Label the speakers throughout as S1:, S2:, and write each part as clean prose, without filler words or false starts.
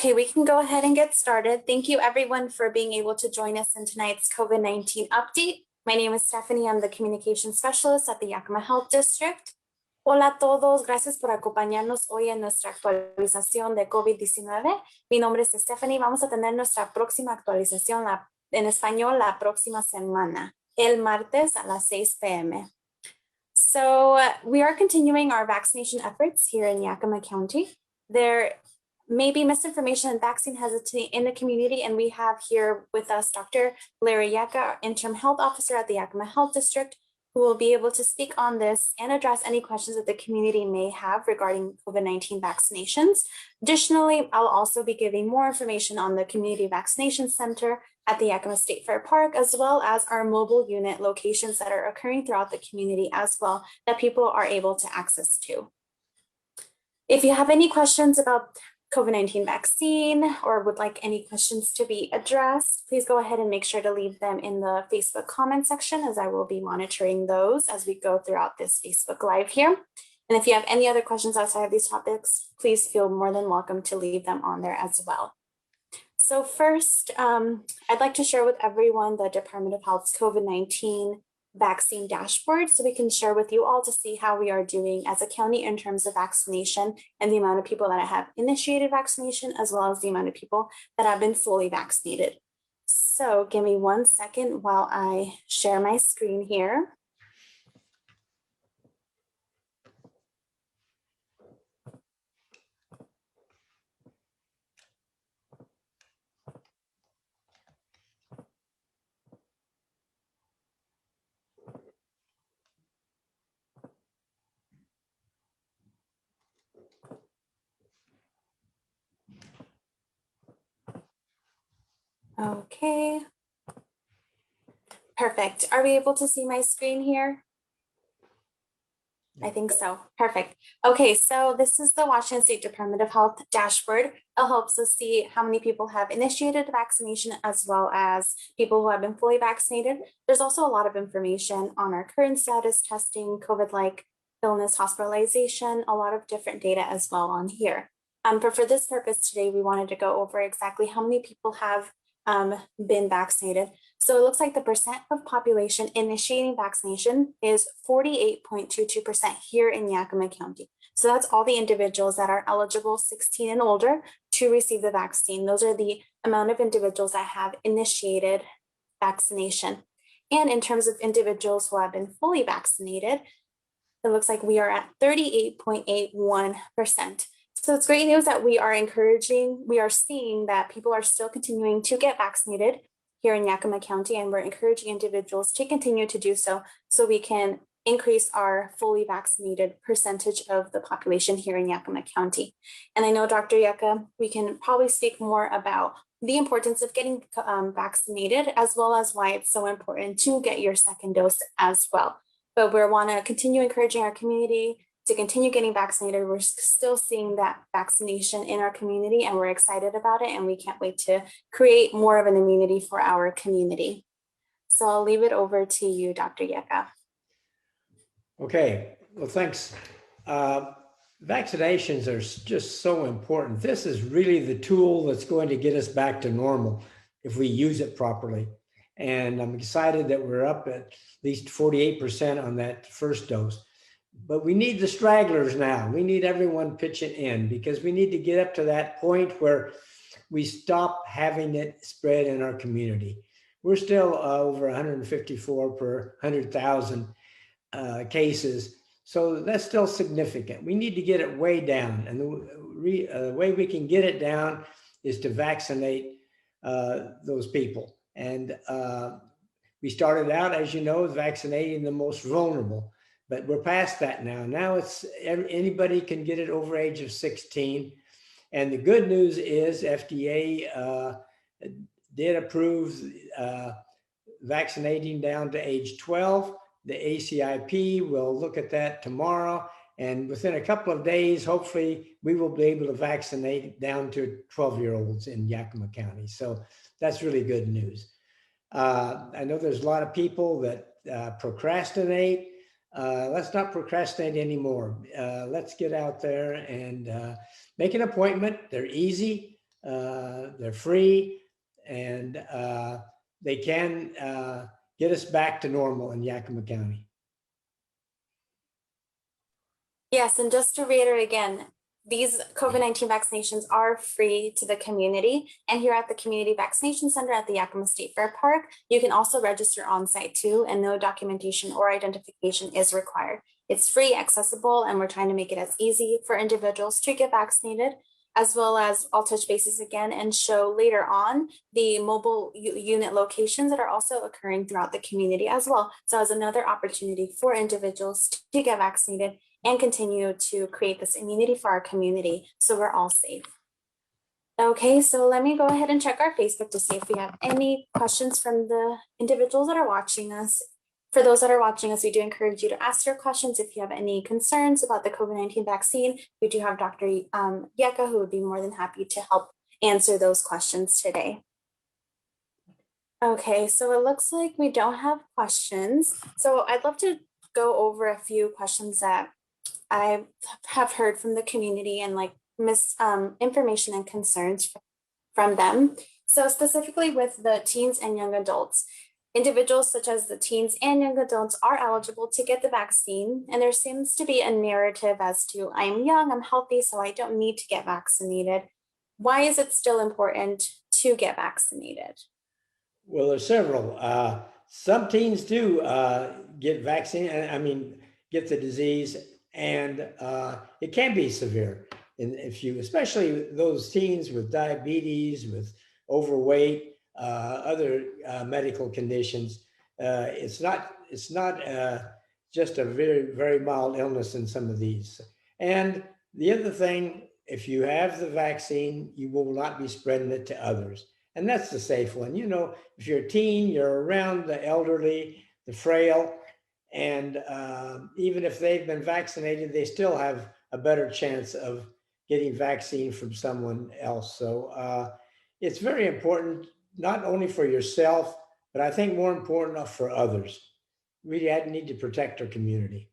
S1: Okay, we can go ahead and get started. Thank you everyone for being able to join us in tonight's COVID-19 update. My name is Stephanie. I'm the Communication Specialist at the Yakima Health District. Hola a todos, gracias por acompañarnos hoy en nuestra actualización de COVID-19. Mi nombre es Stephanie. Vamos a tener nuestra próxima actualización en español la próxima semana, el martes a las 6 p.m. So we are continuing our vaccination efforts here in Yakima County. There may be misinformation and vaccine hesitancy in the community, and we have here with us Dr. Larry Yaka, our Interim Health Officer at the Yakima Health District, who will be able to speak on this and address any questions that the community may have regarding COVID-19 vaccinations. Additionally, I'll also be giving more information on the Community Vaccination Center at the Yakima State Fair Park, as well as our mobile unit locations that are occurring throughout the community as well, that people are able to access to. If you have any questions about COVID-19 vaccine or would like any questions to be addressed, please go ahead and make sure to leave them in the Facebook comment section, as I will be monitoring those as we go throughout this Facebook Live here. And if you have any other questions outside of these topics, please feel more than welcome to leave them on there as well. So first, I'd like to share with everyone the Department of Health's COVID-19 vaccine dashboard, so we can share with you all to see how we are doing as a county in terms of vaccination and the amount of people that have initiated vaccination, as well as the amount of people that have been fully vaccinated. So give me 1 second while I share my screen here. Okay, perfect. Are we able to see my screen here? I think so. Perfect. Okay, so this is the Washington State Department of Health dashboard. It helps us see how many people have initiated vaccination, as well as people who have been fully vaccinated. There's also a lot of information on our current status, testing, COVID-like illness, hospitalization, a lot of different data as well on here. But for this purpose today, we wanted to go over exactly how many people have been vaccinated. So it looks like the percent of population initiating vaccination is 48.22% here in Yakima County. So that's all the individuals that are eligible 16 and older to receive the vaccine. Those are the amount of individuals that have initiated vaccination. And in terms of individuals who have been fully vaccinated, it looks like we are at 38.81%. So it's great news that we are seeing that people are still continuing to get vaccinated here in Yakima County, and we're encouraging individuals to continue to do so, so we can increase our fully vaccinated percentage of the population here in Yakima County. And I know, Dr. Yaka, we can probably speak more about the importance of getting vaccinated, as well as why it's so important to get your second dose as well. But we want to continue encouraging our community to continue getting vaccinated. We're still seeing that vaccination in our community, and we're excited about it, and we can't wait to create more of an immunity for our community. So I'll leave it over to you, Dr. Yaka.
S2: Okay, well, thanks. Vaccinations are just so important. This is really the tool that's going to get us back to normal if we use it properly. And I'm excited that we're up at least 48% on that first dose. But we need the stragglers now. We need everyone pitching in, because we need to get up to that point where we stop having it spread in our community. We're still over 154 per 100,000 cases. So that's still significant. We need to get it way down. And the way we can get it down is to vaccinate those people. And we started out, as you know, vaccinating the most vulnerable. But we're past that now. Now it's anybody can get it over age of 16. And the good news is FDA did approve vaccinating down to age 12. The ACIP will look at that tomorrow. And within a couple of days, hopefully, we will be able to vaccinate down to 12-year-olds in Yakima County. So that's really good news. I know there's a lot of people that procrastinate. Let's not procrastinate anymore. Let's get out there and make an appointment. They're easy. they're free, and they can get us back to normal in Yakima County.
S1: Yes, and just to reiterate again, these COVID-19 vaccinations are free to the community. And here at the Community Vaccination Center at the Yakima State Fair Park, you can also register on site too, and no documentation or identification is required. It's free, accessible, and we're trying to make it as easy for individuals to get vaccinated, as well as I'll touch bases again and show later on the mobile unit locations that are also occurring throughout the community as well. So as another opportunity for individuals to get vaccinated and continue to create this immunity for our community so we're all safe. Okay, so let me go ahead and check our Facebook to see if we have any questions from the individuals that are watching us. For those that are watching us, we do encourage you to ask your questions if you have any concerns about the COVID-19 vaccine. We do have Dr. Yeka, who would be more than happy to help answer those questions today. Okay, so it looks like we don't have questions. So I'd love to go over a few questions that I have heard from the community and like information and concerns from them. So specifically with the teens and young adults, individuals such as the teens and young adults are eligible to get the vaccine. And there seems to be a narrative as to I'm young, I'm healthy, so I don't need to get vaccinated. Why is it still important to get vaccinated?
S2: Well, there's several. Some teens do get vaccinated, get the disease, and it can be severe. And if you, especially those teens with diabetes, with overweight, other medical conditions, it's not just a very, very mild illness in some of these. And the other thing, if you have the vaccine, you will not be spreading it to others. And that's the safe one. You know, if you're a teen, you're around the elderly, the frail, and even if they've been vaccinated, they still have a better chance of getting vaccine from someone else. So it's very important, not only for yourself, but I think more important for others. We need to protect our community.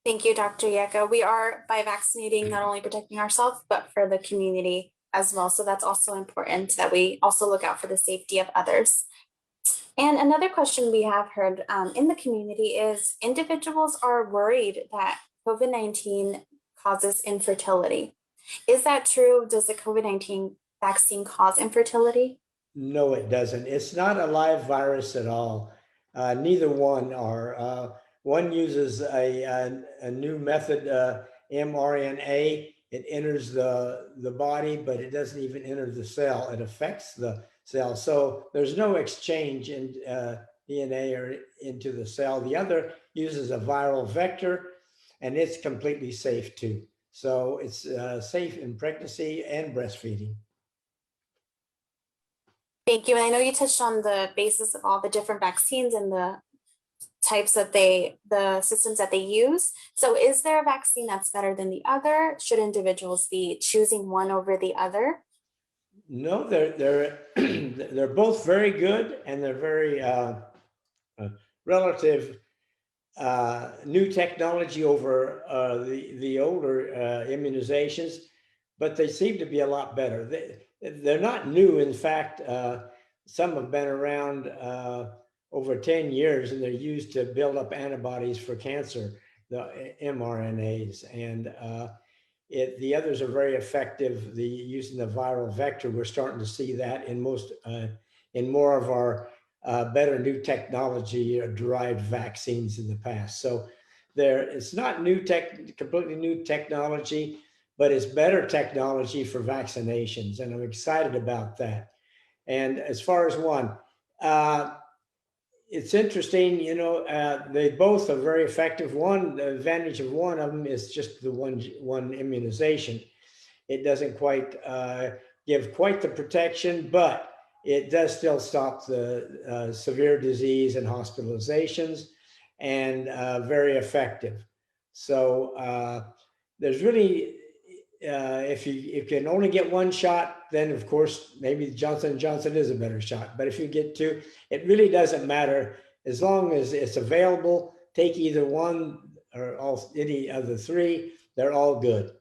S1: Thank you, Dr. Yeka. We are, by vaccinating, not only protecting ourselves, but for the community as well. So that's also important that we also look out for the safety of others. And another question we have heard in the community is individuals are worried that COVID-19 causes infertility. Is that true? Does the COVID-19 vaccine cause infertility?
S2: No, it doesn't. It's not a live virus at all. Neither one are. One uses a new method, mRNA. It enters the body, but it doesn't even enter the cell. It affects the cell. So there's no exchange in DNA or into the cell. The other uses a viral vector, and it's completely safe too. So it's safe in pregnancy and breastfeeding.
S1: Thank you. And I know you touched on the basis of all the different vaccines and the types that the systems that they use. So is there a vaccine that's better than the other? Should individuals be choosing one over the other?
S2: No, they're both very good, and they're very relative new technology over the older immunizations, but they seem to be a lot better. They're not new. In fact, some have been around over 10 years, and they're used to build up antibodies for cancer, the mRNAs. And the others are very effective. Using the viral vector, we're starting to see that in more of our better new technology derived vaccines in the past. So it's not completely new technology, but it's better technology for vaccinations. And I'm excited about that. And as far as one, it's interesting, they both are very effective. The advantage of one of them is just the one immunization. It doesn't quite give quite the protection, but it does still stop the severe disease and hospitalizations, and very effective. So there's really, if you can only get one shot, then of course maybe Johnson & Johnson is a better shot. But if you get two, it really doesn't matter. As long as it's available, take either one or any of the three. They're all good.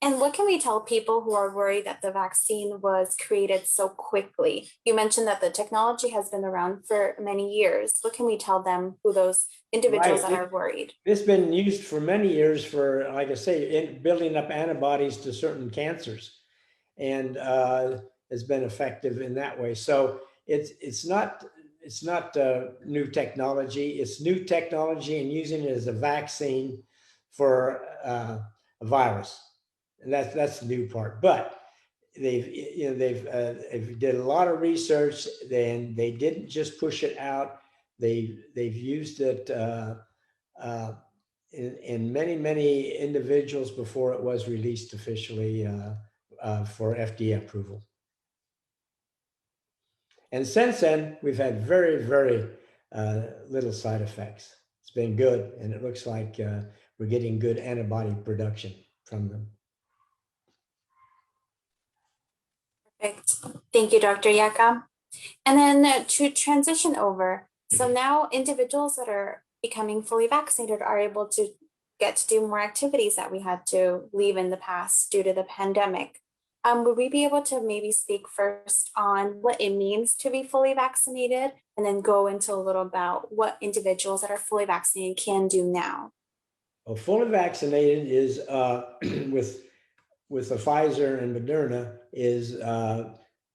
S1: And what can we tell people who are worried that the vaccine was created so quickly? You mentioned that the technology has been around for many years. What can we tell them, who those individuals that are worried?
S2: It's been used for many years for, like I say, in building up antibodies to certain cancers, and has been effective in that way. So it's not new technology. It's new technology and using it as a vaccine for a virus, and that's the new part. But they've did a lot of research, then they didn't just push it out. They've used it in many individuals before it was released officially for FDA approval. And since then, we've had very little side effects. It's been good, and it looks like we're getting good antibody production from them.
S1: Perfect. Thank you, Dr. Yaka. And then to transition over, so now individuals that are becoming fully vaccinated are able to get to do more activities that we had to leave in the past due to the pandemic. Would we be able to maybe speak first on what it means to be fully vaccinated, and then go into a little about what individuals that are fully vaccinated can do now?
S2: Well, fully vaccinated is with the Pfizer and Moderna is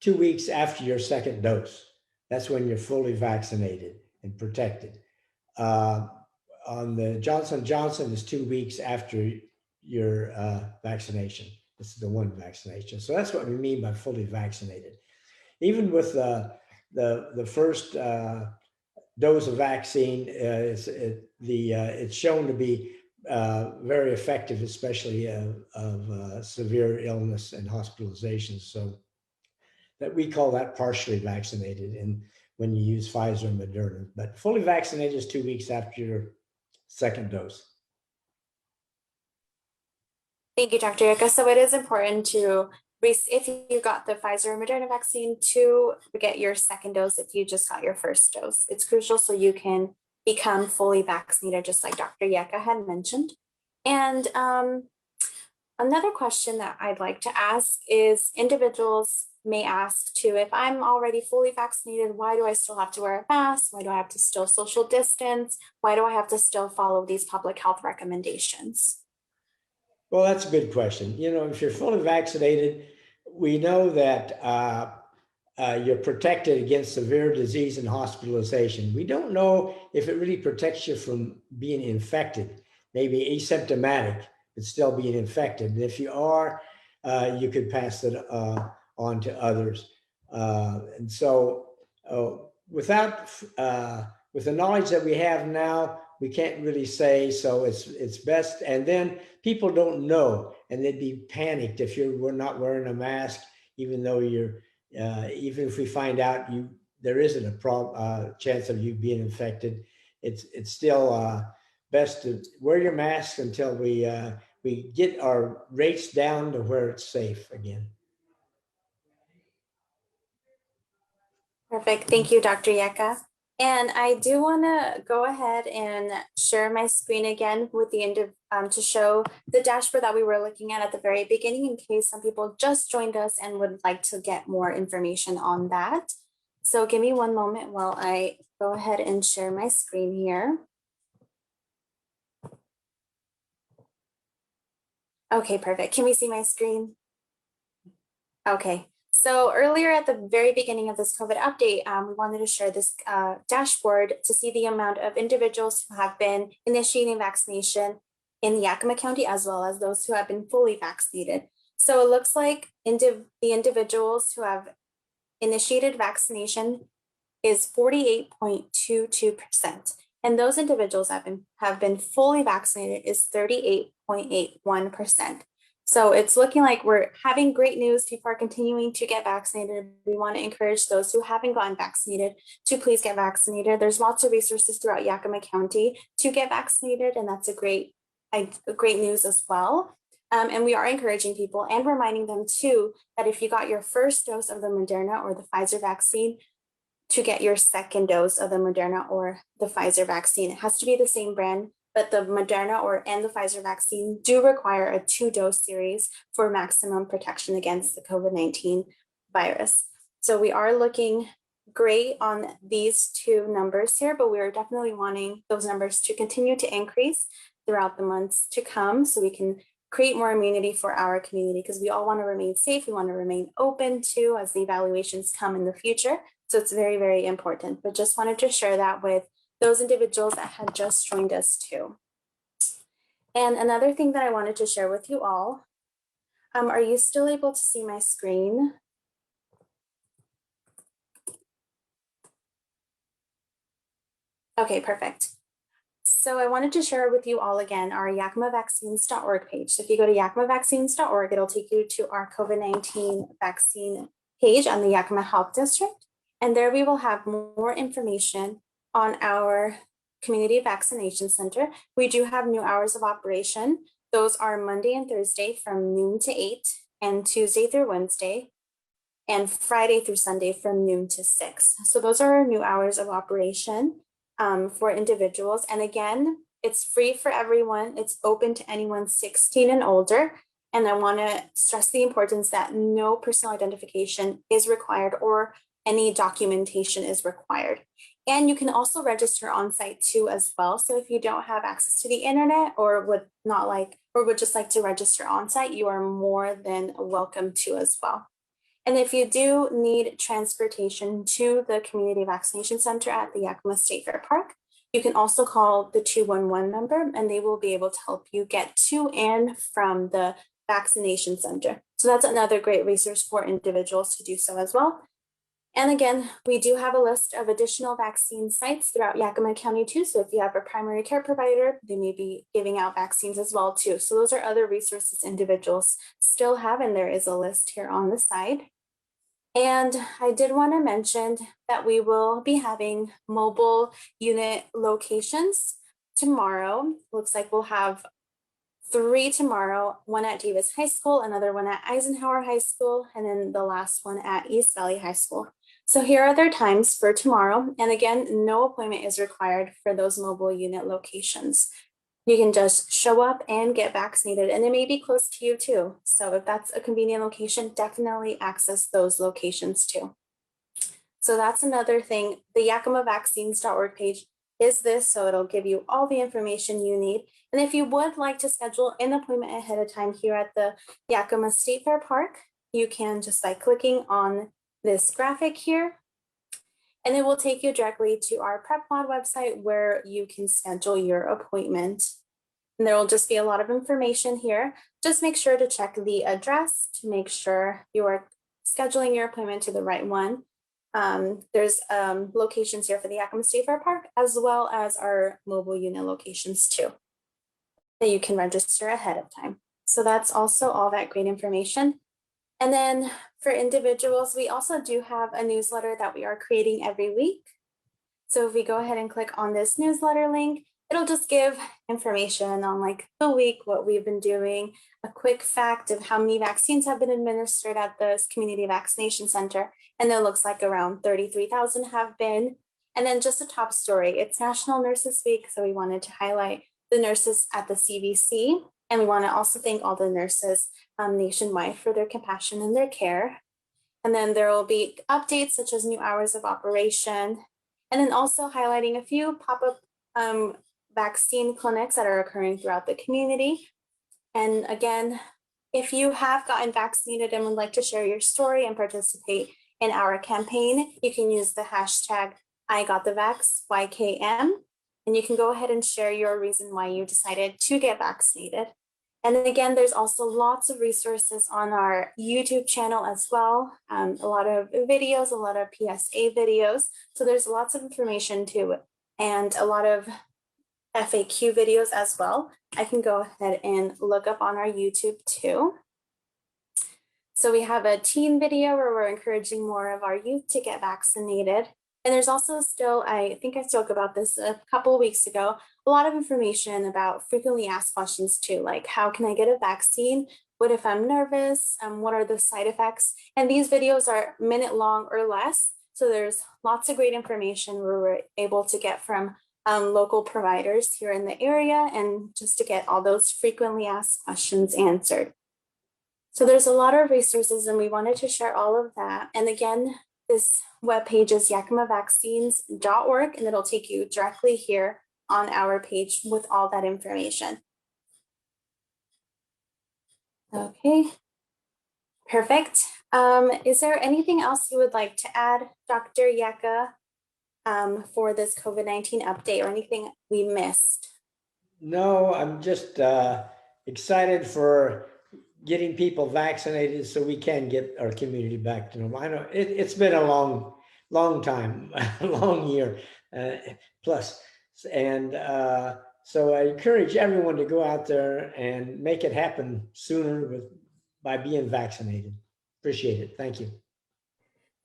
S2: 2 weeks after your second dose. That's when you're fully vaccinated and protected. On the Johnson & Johnson is 2 weeks after your vaccination. This is the one vaccination. So that's what we mean by fully vaccinated. Even with the first dose of vaccine, it's shown to be very effective, especially of severe illness and hospitalizations. So that we call that partially vaccinated, and when you use Pfizer and Moderna. But fully vaccinated is 2 weeks after your second dose.
S1: Thank you, Dr. Yaka. So it is important to, if you got the Pfizer or Moderna vaccine, to get your second dose if you just got your first dose. It's crucial so you can become fully vaccinated, just like Dr. Yaka had mentioned. And another question that I'd like to ask is, individuals may ask too, if I'm already fully vaccinated, why do I still have to wear a mask? Why do I have to still social distance? Why do I have to still follow these public health recommendations?
S2: Well, that's a good question. If you're fully vaccinated, we know that you're protected against severe disease and hospitalization. We don't know if it really protects you from being infected, maybe asymptomatic, but still being infected. And if you are, you could pass it on to others. And so with the knowledge that we have now, we can't really say, so it's best. And then people don't know, and they'd be panicked if we're not wearing a mask, even though even if we find out there isn't a chance of you being infected, it's still best to wear your mask until we get our rates down to where it's safe again.
S1: Perfect. Thank you, Dr. Yeka. And I do want to go ahead and share my screen again with to show the dashboard that we were looking at the very beginning, in case some people just joined us and would like to get more information on that. So give me one moment while I go ahead and share my screen here. Okay, perfect. Can we see my screen? Okay. So earlier at the very beginning of this COVID update, we wanted to share this dashboard to see the amount of individuals who have been initiating vaccination in Yakima County, as well as those who have been fully vaccinated. So it looks like the individuals who have initiated vaccination is 48.22%. And those individuals have been fully vaccinated is 38.81%. So it's looking like we're having great news. People are continuing to get vaccinated. We want to encourage those who haven't gotten vaccinated to please get vaccinated. There's lots of resources throughout Yakima County to get vaccinated, and that's a great news as well. And we are encouraging people and reminding them too that if you got your first dose of the Moderna or the Pfizer vaccine, to get your second dose of the Moderna or the Pfizer vaccine. It has to be the same brand. but the Moderna and the Pfizer vaccine do require a 2-dose series for maximum protection against the COVID-19 virus. So we are looking great on these two numbers here, but we are definitely wanting those numbers to continue to increase throughout the months to come so we can create more immunity for our community, because we all want to remain safe. We want to remain open too as the evaluations come in the future. So it's very, very important, but just wanted to share that with those individuals that had just joined us too. And another thing that I wanted to share with you all, are you still able to see my screen? Okay, perfect. So I wanted to share with you all again our yakimavaccines.org page. So if you go to yakimavaccines.org, it'll take you to our COVID-19 vaccine page on the Yakima Health District. And there we will have more information on our community vaccination center. We do have new hours of operation. Those are Monday and Thursday from noon to 8, and Tuesday through Wednesday, and Friday through Sunday from noon to 6. So those are our new hours of operation for individuals. And again, it's free for everyone. It's open to anyone 16 and older. And I want to stress the importance that no personal identification is required or any documentation is required. And you can also register on site too as well. So if you don't have access to the internet or would just like to register on site, you are more than welcome to as well. And if you do need transportation to the community vaccination center at the Yakima State Fair Park, you can also call the 211 number and they will be able to help you get to and from the vaccination center. So that's another great resource for individuals to do so as well. And again, we do have a list of additional vaccine sites throughout Yakima County too. So if you have a primary care provider, they may be giving out vaccines as well too. So those are other resources individuals still have, and there is a list here on the side. And I did want to mention that we will be having mobile unit locations tomorrow. Looks like we'll have 3 tomorrow, one at Davis High School, another one at Eisenhower High School, and then the last one at East Valley High School. So here are their times for tomorrow. And again, no appointment is required for those mobile unit locations. You can just show up and get vaccinated, and it may be close to you too. So if that's a convenient location, definitely access those locations too. So that's another thing. The yakimavaccines.org page is this, so it'll give you all the information you need. And if you would like to schedule an appointment ahead of time here at the Yakima State Fair Park, you can just by clicking on this graphic here, and it will take you directly to our PrepMod website where you can schedule your appointment. And there will just be a lot of information here. Just make sure to check the address to make sure you are scheduling your appointment to the right one. There's locations here for the Yakima State Fair Park, as well as our mobile unit locations too, that you can register ahead of time. So that's also all that great information. And then for individuals, we also do have a newsletter that we are creating every week. So if we go ahead and click on this newsletter link, it'll just give information on like the week, what we've been doing, a quick fact of how many vaccines have been administered at this community vaccination center. And it looks like around 33,000 have been. And then just a top story, it's National Nurses Week. So we wanted to highlight the nurses at the CVC. And we want to also thank all the nurses nationwide for their compassion and their care. And then there will be updates such as new hours of operation, and then also highlighting a few pop-up vaccine clinics that are occurring throughout the community. And again, if you have gotten vaccinated and would like to share your story and participate in our campaign, you can use the hashtag #IGotTheVax_YKM, and you can go ahead and share your reason why you decided to get vaccinated. And then again, there's also lots of resources on our YouTube channel as well. A lot of videos, a lot of PSA videos. So there's lots of information too, and a lot of FAQ videos as well. I can go ahead and look up on our YouTube too. So we have a teen video where we're encouraging more of our youth to get vaccinated. And there's also still, I think I spoke about this a couple of weeks ago, a lot of information about frequently asked questions too, like how can I get a vaccine? What if I'm nervous? What are the side effects? And these videos are minute long or less. So there's lots of great information where we're able to get from local providers here in the area and just to get all those frequently asked questions answered. So there's a lot of resources and we wanted to share all of that. And again, this webpage is yakimavaccines.org and it'll take you directly here on our page with all that information. Okay, perfect. Is there anything else you would like to add, Dr. Yaka, for this COVID-19 update or anything we missed?
S2: No, I'm just excited for getting people vaccinated so we can get our community back to normal. I know it's been a long time, a long year plus. And so I encourage everyone to go out there and make it happen sooner by being vaccinated. Appreciate it. Thank you.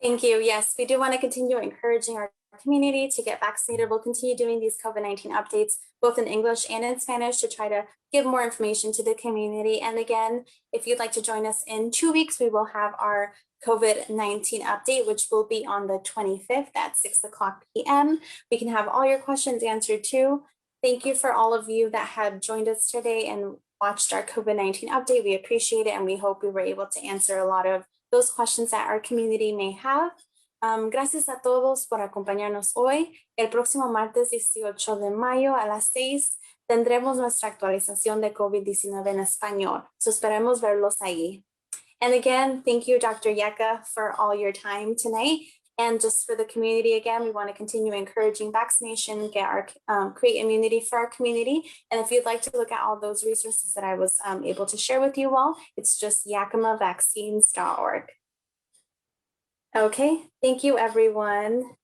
S1: Thank you. Yes, we do want to continue encouraging our community to get vaccinated. We'll continue doing these COVID-19 updates, both in English and in Spanish, to try to give more information to the community. And again, if you'd like to join us in 2 weeks, we will have our COVID-19 update, which will be on the 25th at 6:00 p.m. We can have all your questions answered too. Thank you for all of you that have joined us today and watched our COVID-19 update. We appreciate it, and we hope we were able to answer a lot of those questions that our community may have. Gracias a todos por acompañarnos hoy. El próximo martes 18 de mayo a las 6 tendremos nuestra actualización de COVID-19 en español. So esperemos verlos ahí. And again, thank you, Dr. Yeka, for all your time tonight. And just for the community, again, we want to continue encouraging vaccination, get our create immunity for our community. And if you'd like to look at all those resources that I was able to share with you all, it's just yakimavaccines.org. Okay, thank you, everyone.